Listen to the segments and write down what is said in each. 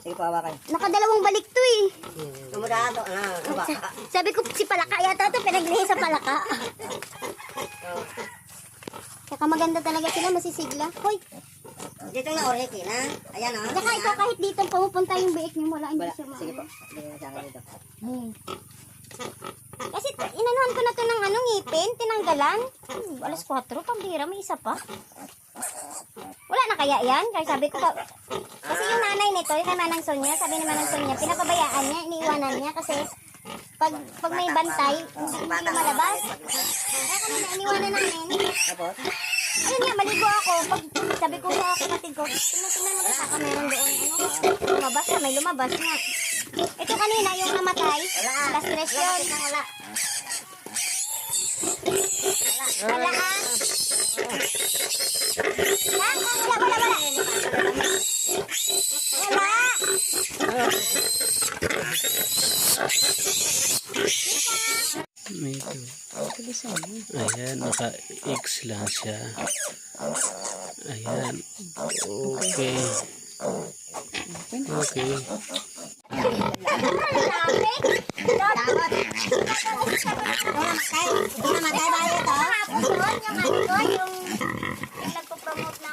Sige po, hawakan. Nakadalawang balik to eh. Tumula to. Sabi ko si Palaka yata to, pinaglihi sa Palaka. Kaya maganda talaga sila, masisigla. Hoy, Dito na ulit na. Ayan o. saka ito kahit dito pumupunta yung biik niyo, wala hindi siya Sige po. Sige na sa akin dito. Kasi inanuhan ko na to ng ngipin, tinanggalan. Alas 4, pambira, may isa pa. Wala na kaya yan? Kaya sabi ko, kasi yung nanay nito, yung kay Manang Sonia, sabi ni Manang Sonia, pinapabayaan niya, iniiwanan niya kasi pag may bantay, hindi lumalabas. Kaya kami na iniwanan namin. Tapos? Ayun nga, maligo ako. Pag sabi ko sa kapatid ko, tingnan mo sa meron doon. Lumabas na, may lumabas nga. Ito kanina, yung namatay. Last stress yun. Wala ah. Wala. Ayan, naka-X lang siya. Ayan. Okay. Okay. Namatay ba ito? Yung nagpo-promote na,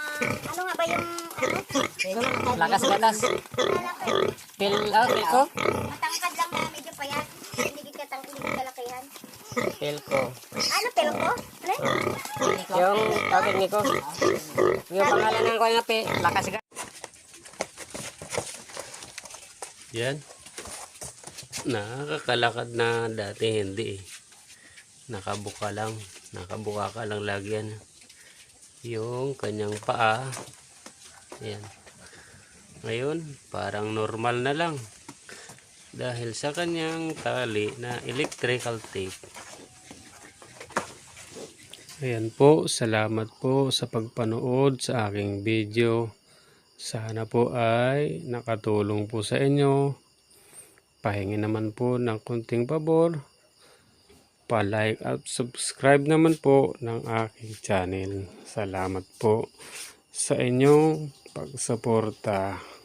ano nga ba yung, Lakas. Pil ko? matangkad lang na medyo payat. Hindi kalakihan. Pil ko. Ano, pelo ko? Ano? Yung tawag ni ko. Yung pangalan ng ko nga lakas ka. Yan. Nakakalakad na dati hindi eh. Nakabuka ka lang lagi yan. Yung kanyang paa. Ayan. Ngayon, parang normal na lang. Dahil sa kanyang tali na electrical tape. Ayan po, salamat po sa pagpanood sa aking video. Sana po ay nakatulong po sa inyo. Pahingi naman po ng kunting pabor. Pa-like at subscribe naman po ng aking channel. Salamat po sa inyong pagsuporta.